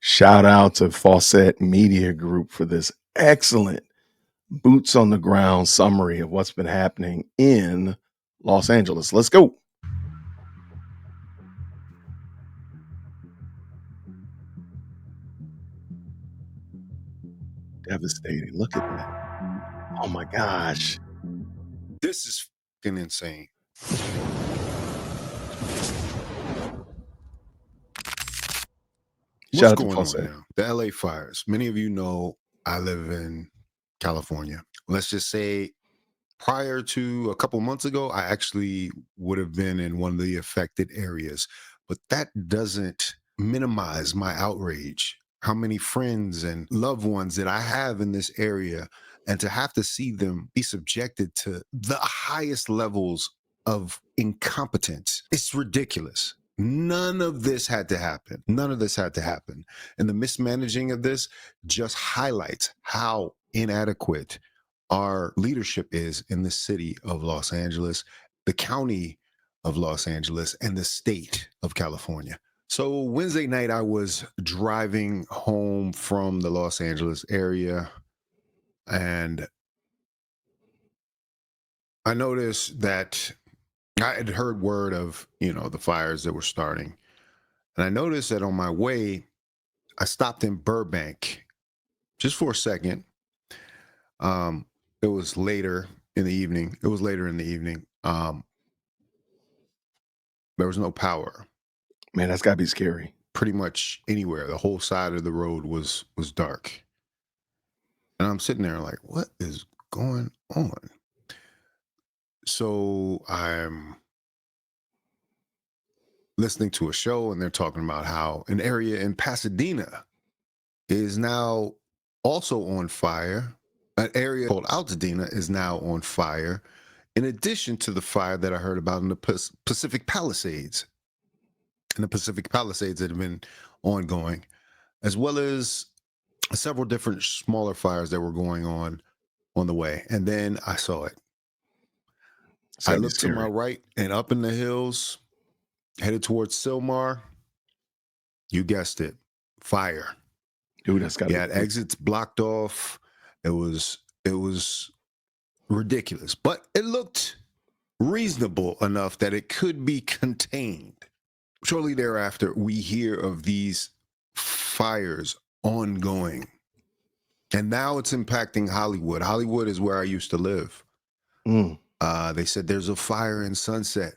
Shout out to Fawcett Media Group for this excellent boots on the ground summary of what's been happening in Los Angeles. Let's go. Devastating. Look at that. Oh my gosh. This is fucking insane. What's going on now? The LA fires. Many of you know I live in California. Let's just say prior to a couple months ago, I actually would have been in one of the affected areas, but that doesn't minimize my outrage. How many friends and loved ones that I have in this area, and to have to see them be subjected to the highest levels of incompetence. It's ridiculous. None of this had to happen. None of this had to happen. And the mismanaging of this just highlights how inadequate our leadership is in the city of Los Angeles, the county of Los Angeles, and the state of California. So Wednesday night, I was driving home from the Los Angeles area, and I noticed that I had heard word of, the fires that were starting. And I noticed that on my way, I stopped in Burbank just for a second. It was later in the evening. There was no power. Man, that's got to be scary. Pretty much anywhere. The whole side of the road was dark. And I'm sitting there like, what is going on? So I'm listening to a show, and they're talking about how an area in Pasadena is now also on fire. An area called Altadena is now on fire, in addition to the fire that I heard about in the Pacific Palisades. And the Pacific Palisades that have been ongoing, as well as several different smaller fires that were going on the way. And then I saw it. I looked to my right, and up in the hills, headed towards Silmar, you guessed it, fire. Dude, that's got to be crazy. Exits blocked off. It was ridiculous, but it looked reasonable enough that it could be contained. Shortly thereafter, we hear of these fires ongoing, and now it's impacting Hollywood. Hollywood is where I used to live. They said there's a fire in Sunset,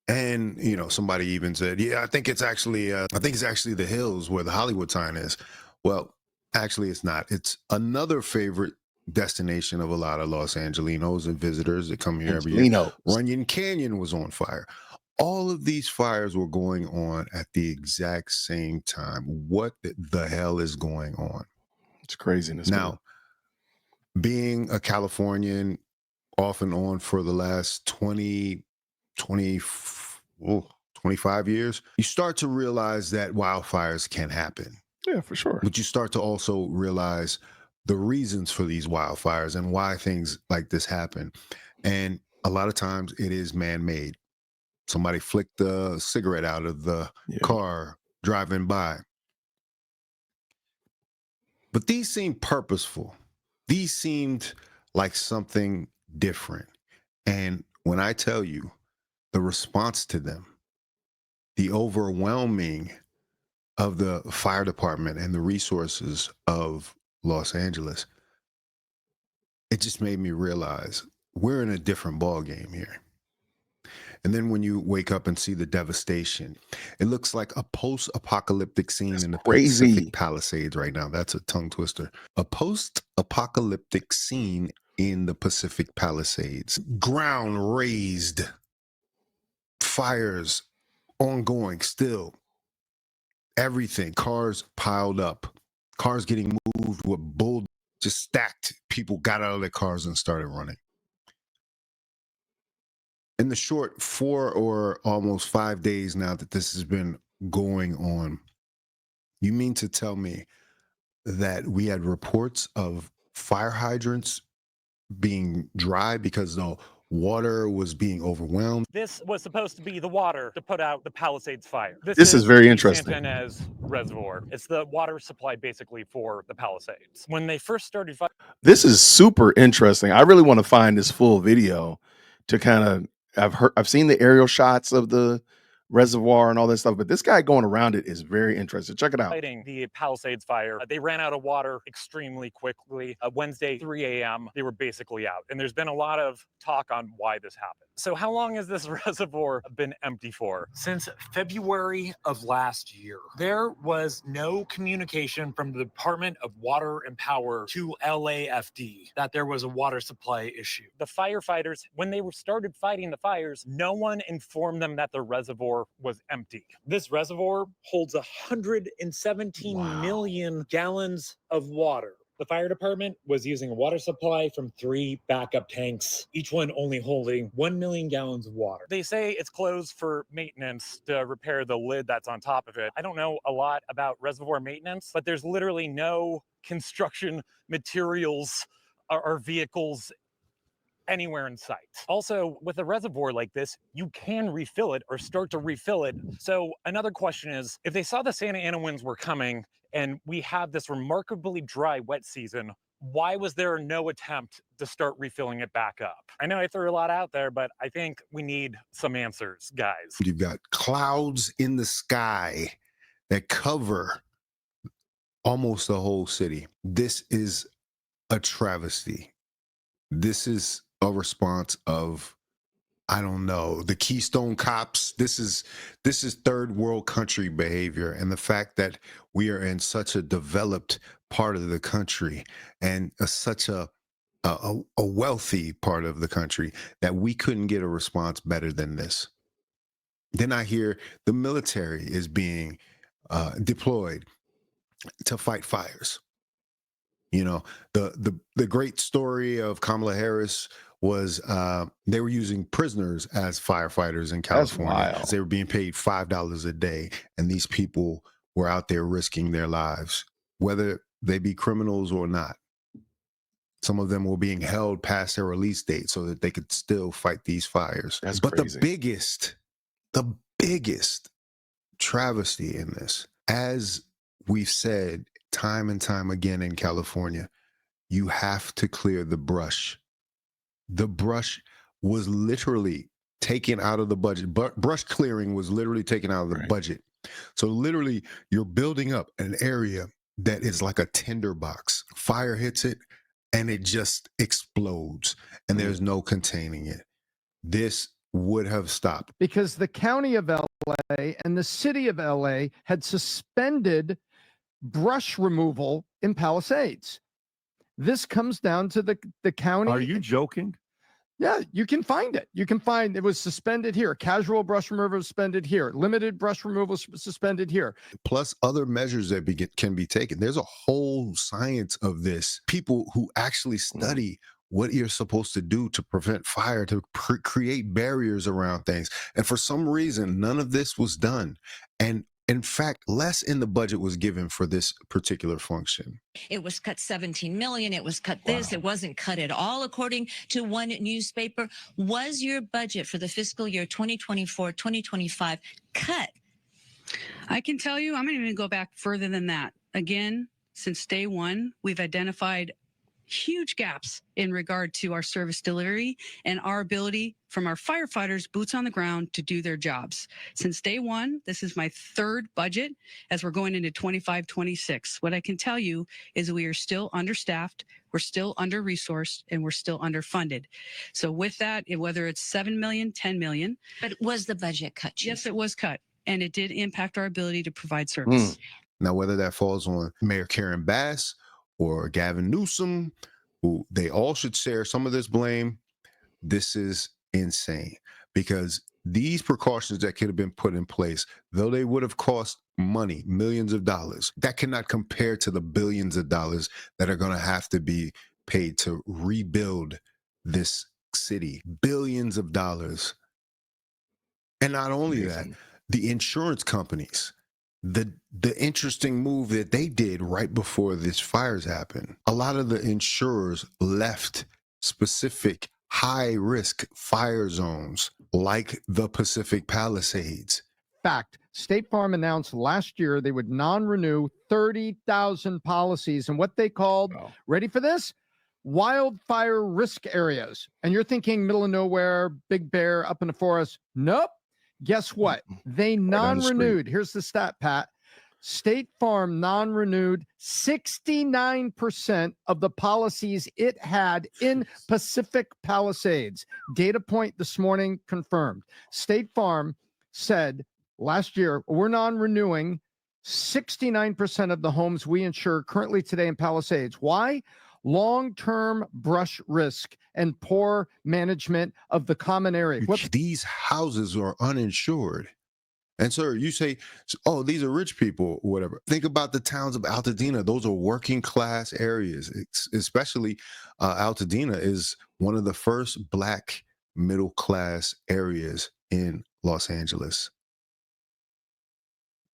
and somebody even said, "Yeah, I think it's actually the hills where the Hollywood sign is." Well, actually, it's not. It's another favorite destination of a lot of Los Angelinos and visitors that come here every year. Runyon Canyon was on fire. All of these fires were going on at the exact same time. What the hell is going on? It's craziness. Now, being a Californian off and on for the last 25 years, you start to realize that wildfires can happen. Yeah, for sure. But you start to also realize the reasons for these wildfires and why things like this happen. And a lot of times it is man-made. Somebody flicked a cigarette out of the car driving by. But these seemed purposeful. These seemed like something different. And when I tell you the response to them, the overwhelming of the fire department and the resources of Los Angeles, it just made me realize we're in a different ball game here. And then when you wake up and see the devastation, it looks like a post-apocalyptic scene in the Pacific Palisades right now. That's a tongue twister. A post-apocalyptic scene in the Pacific Palisades. Ground raised. Fires ongoing still. Everything. Cars piled up. Cars getting moved with bulldozers just stacked. People got out of their cars and started running. In the short 4 or almost 5 days now that this has been going on, you mean to tell me that we had reports of fire hydrants being dry because the water was being overwhelmed? This was supposed to be the water to put out the Palisades fire. This is very interesting. Santana's reservoir. It's the water supply basically for the Palisades. When they first started This is super interesting. I really want to find this full video to kind of I've seen the aerial shots of the reservoir and all that stuff, but this guy going around it is very interesting. Check it out. fighting the Palisades fire, they ran out of water extremely quickly. Wednesday, 3 a.m., they were basically out. And there's been a lot of talk on why this happened. So how long has this reservoir been empty for? Since February of last year. There was no communication from the Department of Water and Power to LAFD that there was a water supply issue. The firefighters, when they started fighting the fires, no one informed them that the reservoir was empty. This reservoir holds 117 million gallons of water. The fire department was using a water supply from 3 backup tanks, each one only holding 1 million gallons of water. They say it's closed for maintenance to repair the lid that's on top of it. I don't know a lot about reservoir maintenance, but there's literally no construction materials or vehicles anywhere in sight. Also, with a reservoir like this, you can refill it or start to refill it. So another question is, if they saw the Santa Ana winds were coming and we have this remarkably dry wet season, why was there no attempt to start refilling it back up? I know I threw a lot out there, but I think we need some answers, guys. You've got clouds in the sky that cover almost the whole city. This is a travesty. This is a response of, I don't know, the Keystone Cops. This is third world country behavior. And the fact that we are in such a developed part of the country and such a wealthy part of the country that we couldn't get a response better than this. Then I hear the military is being deployed to fight fires. You know, the great story of Kamala Harris was they were using prisoners as firefighters in California. They were being paid $5 a day, and these people were out there risking their lives, whether they be criminals or not. Some of them were being held past their release date so that they could still fight these fires. That's but crazy. The biggest travesty in this, as we've said time and time again in California, you have to clear the brush. The brush was literally taken out of the budget. Brush clearing was literally taken out of the budget. So literally you're building up an area that is like a tinderbox. Fire hits it and it just explodes and there's no containing it. This would have stopped. Because the county of LA and the city of LA had suspended brush removal in Palisades. This comes down to the county. Are you joking? Yeah, you can find it. You can find it was suspended here. Casual brush removal suspended here. Limited brush removal suspended here. Plus other measures that can be taken. There's a whole science of this. People who actually study what you're supposed to do to prevent fire, to create barriers around things. And for some reason, none of this was done. And in fact, less in the budget was given for this particular function. It was cut 17 million. It was cut this. It wasn't cut at all, according to one newspaper. Was your budget for the fiscal year 2024-2025 cut? I can tell you, I'm going to even go back further than that. Again, since day one, we've identified huge gaps in regard to our service delivery and our ability from our firefighters, boots on the ground, to do their jobs. Since day one, this is my third budget as we're going into 25-26. What I can tell you is we are still understaffed, we're still under-resourced, and we're still underfunded. So with that, whether it's 7 million, 10 million. But was the budget cut, Chief? Yes, it was cut, and it did impact our ability to provide service. Now, whether that falls on Mayor Karen Bass or Gavin Newsom, who they all should share some of this blame, this is insane, because these precautions that could have been put in place, though they would have cost money, millions of dollars, that cannot compare to the billions of dollars that are going to have to be paid to rebuild this city. Billions of dollars. And not only that, the insurance companies, the interesting move that they did right before this fires happened, a lot of the insurers left specific high risk fire zones like the Pacific Palisades Fact, State Farm announced last year they would non-renew 30,000 policies in what they called, Wow. ready for this? Wildfire risk areas. And you're thinking middle of nowhere, Big Bear, up in the forest. Nope. Guess what? They down the non-renewed. Here's the stat, Pat. State Farm non-renewed 69% of the policies it had in Pacific Palisades. Data point this morning confirmed. State Farm said last year, we're non-renewing 69% of the homes we insure currently today in Palisades. Why? Long-term brush risk and poor management of the common area. These houses are uninsured. And sir, you say, oh, these are rich people or whatever. Think about the towns of Altadena. Those are working class areas, especially Altadena is one of the first Black middle class areas in Los Angeles.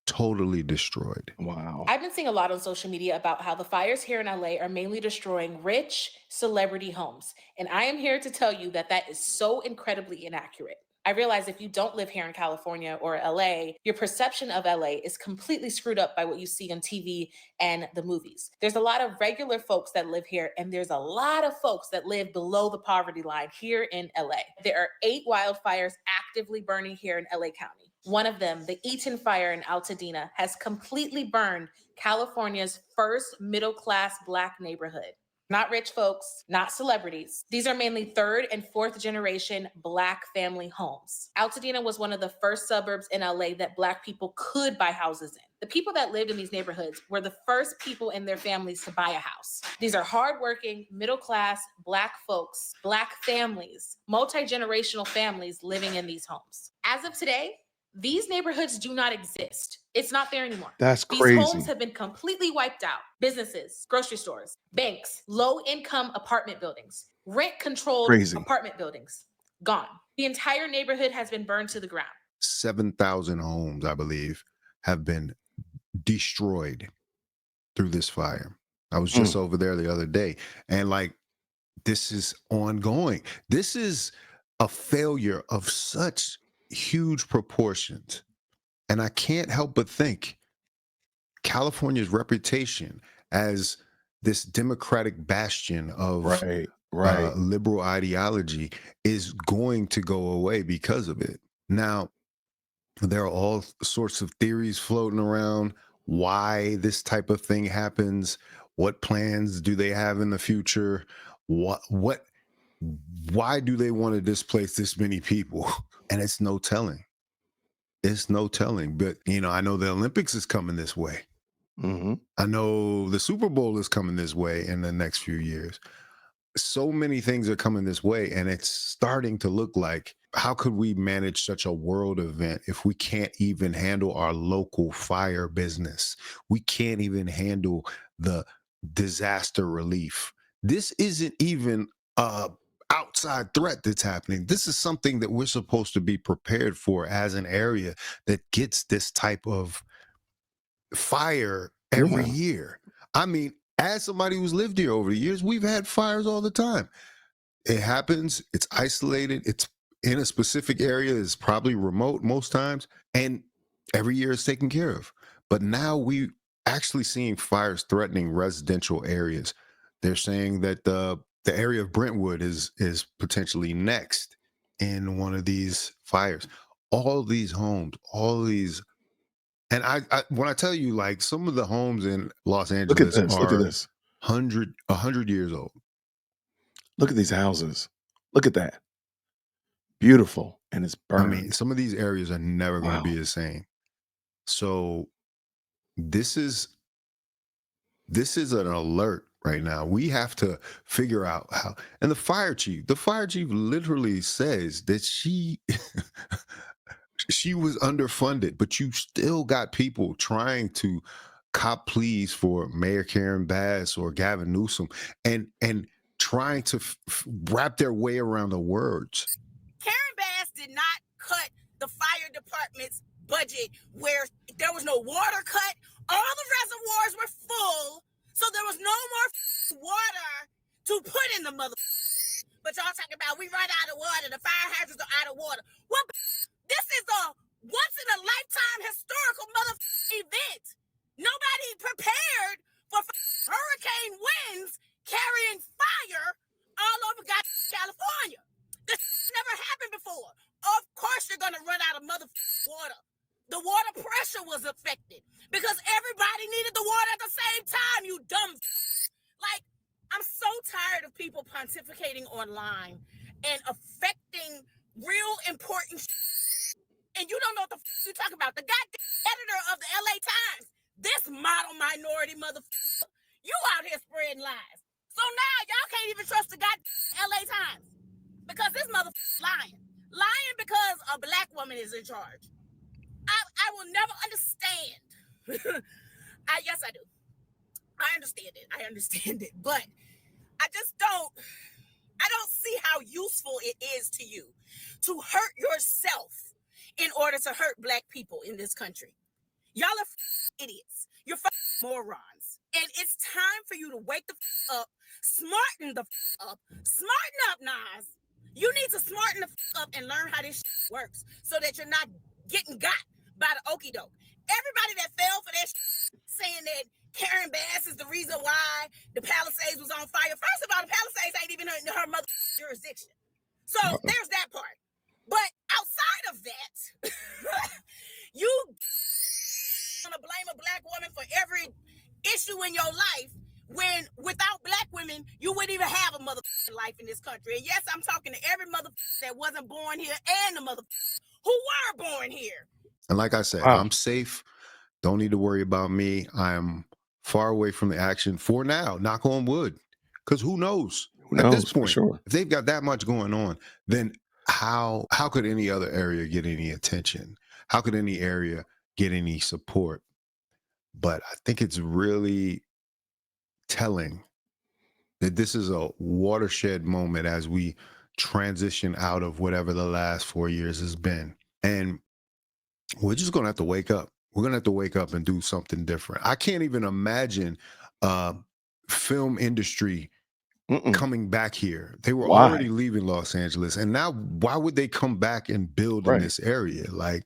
Totally destroyed. Wow. I've been seeing a lot on social media about how the fires here in LA are mainly destroying rich celebrity homes. And I am here to tell you that that is so incredibly inaccurate. I realize if you don't live here in California or LA, your perception of LA is completely screwed up by what you see on TV and the movies. There's a lot of regular folks that live here, and there's a lot of folks that live below the poverty line here in LA. There are 8 wildfires actively burning here in LA County. One of them, the Eaton Fire in Altadena, has completely burned California's first middle-class Black neighborhood. Not rich folks, not celebrities. These are mainly 3rd and 4th generation Black family homes. Altadena was one of the first suburbs in LA that Black people could buy houses in. The people that lived in these neighborhoods were the first people in their families to buy a house. These are hardworking, middle-class Black folks, Black families, multi-generational families living in these homes. As of today, these neighborhoods do not exist. It's not there anymore. That's crazy. These homes have been completely wiped out. Businesses, grocery stores, banks, low-income apartment buildings, rent-controlled apartment buildings, gone. The entire neighborhood has been burned to the ground. 7,000 homes, I believe, have been destroyed through this fire. I was just over there the other day, and like, this is ongoing. This is a failure of such huge proportions. And I can't help but think California's reputation as this democratic bastion of liberal ideology is going to go away because of it. Now, there are all sorts of theories floating around why this type of thing happens. What plans do they have in the future? Why do they want to displace this many people? And it's no telling. It's no telling. But, you know, I know the Olympics is coming this way. I know the Super Bowl is coming this way in the next few years. So many things are coming this way, and it's starting to look like, how could we manage such a world event if we can't even handle our local fire business? We can't even handle the disaster relief. This isn't even outside threat that's happening. This is something that we're supposed to be prepared for as an area that gets this type of fire every year. I mean, as somebody who's lived here over the years, we've had fires all the time. It happens, it's isolated, it's in a specific area, it's probably remote most times, and every year it's taken care of. But now we actually seeing fires threatening residential areas. They're saying that the area of Brentwood is potentially next in one of these fires. All these homes, all these, and I when I tell you, like, some of the homes in Los Angeles are look at this. 100 years old. Look at these houses. Look at that. Beautiful. And it's burned. I mean, some of these areas are never going to be the same. So this is an alert right now. We have to figure out how. And the fire chief literally says that she was underfunded, but you still got people trying to cop pleas for Mayor Karen Bass or Gavin Newsom and trying to wrap their way around the words. Karen Bass did not cut the fire department's budget where there was no water cut. All the reservoirs were full, so there was no more water to put in the mother. But y'all talking about we run out of water, the fire hydrants are out of water. Well, this is a once in a lifetime prepared for hurricane winds carrying fire all over California. This never happened before. Of course you're going to run out of water. The water pressure was affected because everybody needed the water at the same time, you dumb. Like, I'm so tired of people pontificating online and affecting real important and you don't know what the you're talking about. The goddamn editor of the LA Times, this model minority motherfucker, you out here spreading lies. So now y'all can't even trust the goddamn LA Times because this motherfucker's lying. Lying because a black woman is in charge. I will never understand. Yes, I do. I understand it. But I don't see how useful it is to you to hurt yourself in order to hurt black people in this country. Y'all are idiots. You're morons. And it's time for you to wake the up, smarten the up. Smarten up, Nas. You need to smarten the up and learn how this works so that you're not getting got by the okie doke. Everybody that fell for that saying that Karen Bass is the reason why the Palisades was on fire. First of all, the Palisades ain't even in her mother's jurisdiction. So there's that part. But outside of that, you want to blame a black woman for every issue in your life when without black women, you wouldn't even have a motherfucking life in this country. And yes, I'm talking to every motherfucker that wasn't born here and the motherfuckers who were born here. And like I said, I'm safe. Don't need to worry about me. I am far away from the action for now. Knock on wood. Because who knows? At this point, sure. If they've got that much going on, then how could any other area get any attention? How could any area get any support? But I think it's really telling that this is a watershed moment as we transition out of whatever the last 4 years has been. And we're just going to have to wake up. We're going to have to wake up and do something different. I can't even imagine film industry coming back here. They were already leaving Los Angeles. And now why would they come back and build in this area? Like,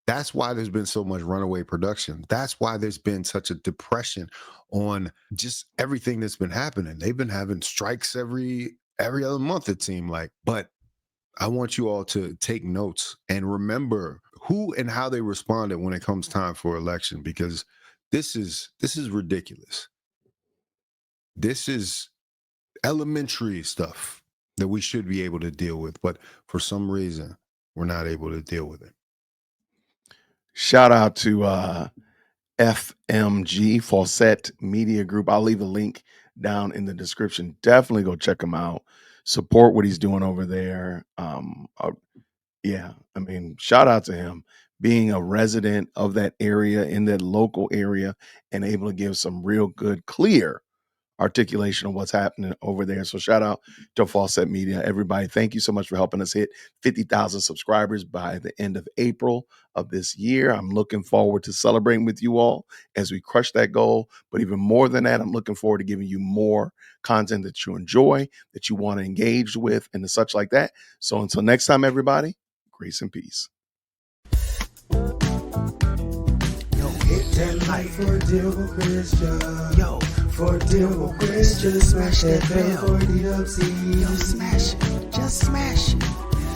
that's why there's been so much runaway production. That's why there's been such a depression on just everything that's been happening. They've been having strikes every other month, it seemed like. But I want you all to take notes and remember who and how they responded when it comes time for election, because this is ridiculous. This is elementary stuff that we should be able to deal with, but for some reason we're not able to deal with it. Shout out to FMG, Fawcett Media Group. I'll leave a link down in the description. Definitely go check him out. Support what he's doing over there. Yeah, I mean, shout out to him being a resident of that area, in that local area, and able to give some real good, clear articulation of what's happening over there. So shout out to Fawcett Media. Everybody, thank you so much for helping us hit 50,000 subscribers by the end of April of this year. I'm looking forward to celebrating with you all as we crush that goal. But even more than that, I'm looking forward to giving you more content that you enjoy, that you want to engage with, and such like that. So until next time, everybody, grace and peace. Hit that like for deal with Christian. Yo, for deal with Christian. Smash that bell for the upseas. Yo, smash it. Just smash it.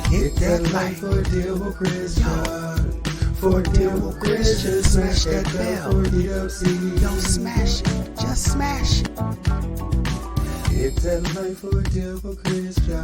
Hit that like for deal with Christian. For deal with Christian. Smash that bell for the upseas. Yo, smash it. Just smash it. Hit that like for deal with Christian.